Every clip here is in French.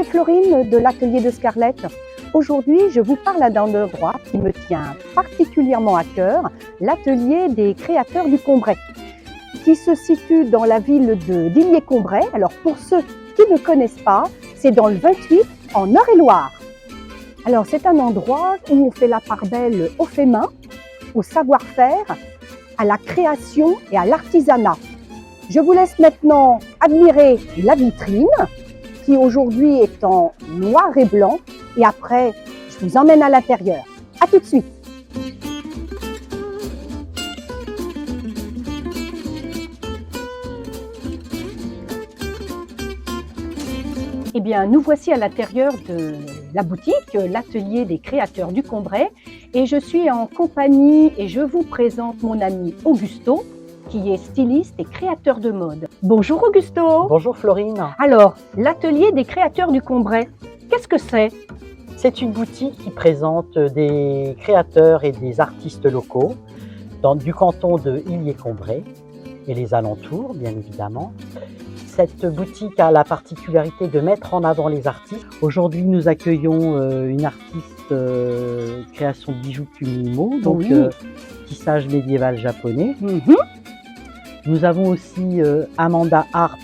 c'est Florine de l'atelier de Scarlett. Aujourd'hui, je vous parle d'un endroit qui me tient particulièrement à cœur, l'atelier des créateurs du Combray, qui se situe dans la ville d'Illier-Combray. Alors pour ceux qui ne connaissent pas, c'est dans le 28 en Eure-et-Loir. Alors c'est un endroit où on fait la part belle au fait main, au savoir-faire, à la création et à l'artisanat. Je vous laisse maintenant admirer la vitrine qui aujourd'hui est en noir et blanc et après je vous emmène à l'intérieur. À tout de suite. Eh bien, nous voici à l'intérieur de la boutique, l'atelier des créateurs du Combray, et je suis en compagnie et je vous présente mon ami Augusto, qui est styliste et créateur de mode. Bonjour Augusto. Bonjour Florine. Alors, l'atelier des créateurs du Combray, qu'est-ce que c'est? C'est une boutique qui présente des créateurs et des artistes locaux du canton de Illier-Combray et les alentours, bien évidemment. Cette boutique a la particularité de mettre en avant les artistes. Aujourd'hui, nous accueillons une artiste création de bijoux Kumihimo, donc oui. Tissage médiéval japonais. Nous avons aussi Amanda Arts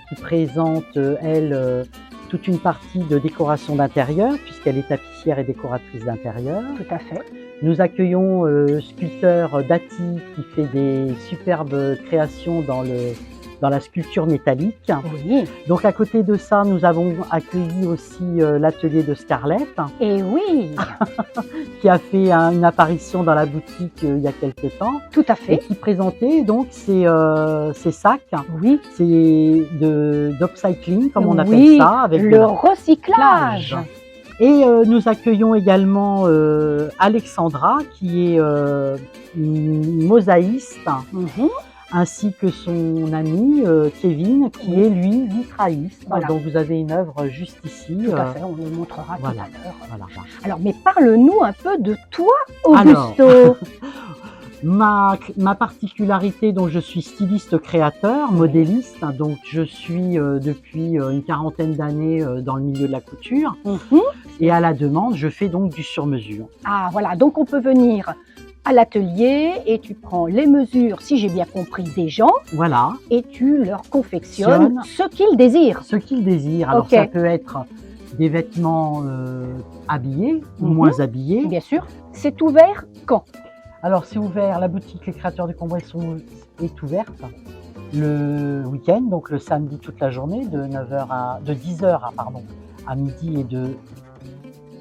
qui présente, elle, toute une partie de décoration d'intérieur, puisqu'elle est tapissière et décoratrice d'intérieur. Tout à fait. Nous accueillons sculpteur Dati qui fait des superbes créations dans la sculpture métallique. Oui. Donc à côté de ça, nous avons accueilli aussi l'atelier de Scarlett. Et oui. Qui a fait une apparition dans la boutique il y a quelques temps. Tout à fait. Et qui présentait donc ces sacs. Oui. C'est d'upcycling, comme on appelle oui, ça. Avec le recyclage. Et nous accueillons également Alexandra, qui est une mosaïste. Ainsi que son ami Kevin, qui est lui vitrailliste. Voilà. Donc vous avez une œuvre juste ici. Tout à fait, on le montrera voilà, tout à l'heure. Voilà. Alors, mais parle-nous un peu de toi, Augusto. Alors, ma particularité, donc je suis styliste créateur, modéliste, donc je suis depuis une quarantaine d'années dans le milieu de la couture. Et à la demande, je fais donc du sur-mesure. Ah voilà, donc on peut venir à l'atelier et tu prends les mesures, si j'ai bien compris, des gens. Voilà. Et tu leur confectionnes ce qu'ils désirent. Ce qu'ils désirent. Alors ça peut être des vêtements habillés ou moins habillés. Bien sûr. C'est ouvert quand? Alors c'est ouvert, la boutique Les Créateurs du Combray est ouverte le week-end, donc le samedi toute la journée, de 10h à midi et de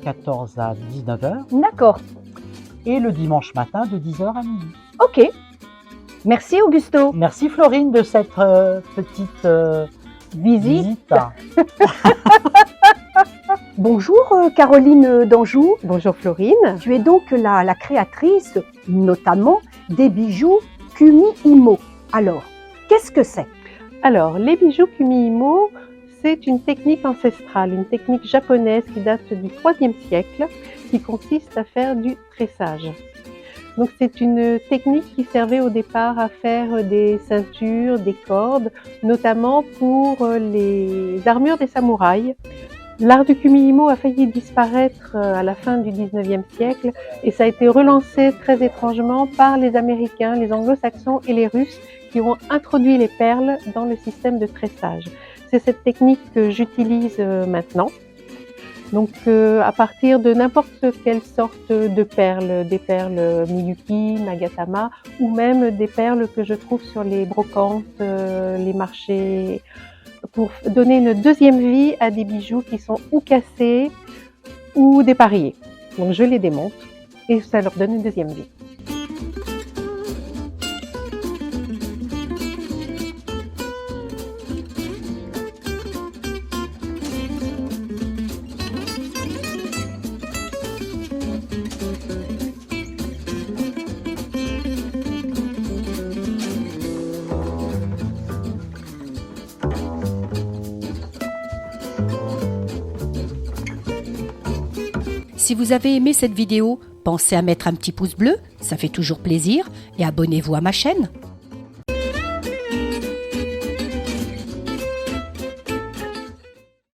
14 à 19h. D'accord. Et le dimanche matin de 10h à midi. Ok. Merci Augusto. Merci Florine de cette petite visite. Bonjour Caroline d'Anjou. Bonjour Florine. Tu es donc la créatrice notamment des bijoux Kumihimo. Alors, qu'est-ce que c'est? Alors, les bijoux Kumihimo, c'est une technique ancestrale, une technique japonaise qui date du IIIe siècle, qui consiste à faire du tressage. Donc c'est une technique qui servait au départ à faire des ceintures, des cordes, notamment pour les armures des samouraïs. L'art du Kumihimo a failli disparaître à la fin du XIXe siècle et ça a été relancé très étrangement par les Américains, les Anglo-Saxons et les Russes qui ont introduit les perles dans le système de tressage. C'est cette technique que j'utilise maintenant. Donc à partir de n'importe quelle sorte de perles, des perles Miyuki, Nagatama ou même des perles que je trouve sur les brocantes, les marchés, pour donner une deuxième vie à des bijoux qui sont ou cassés ou dépareillés. Donc je les démonte et ça leur donne une deuxième vie. Si vous avez aimé cette vidéo, pensez à mettre un petit pouce bleu, ça fait toujours plaisir, et abonnez-vous à ma chaîne.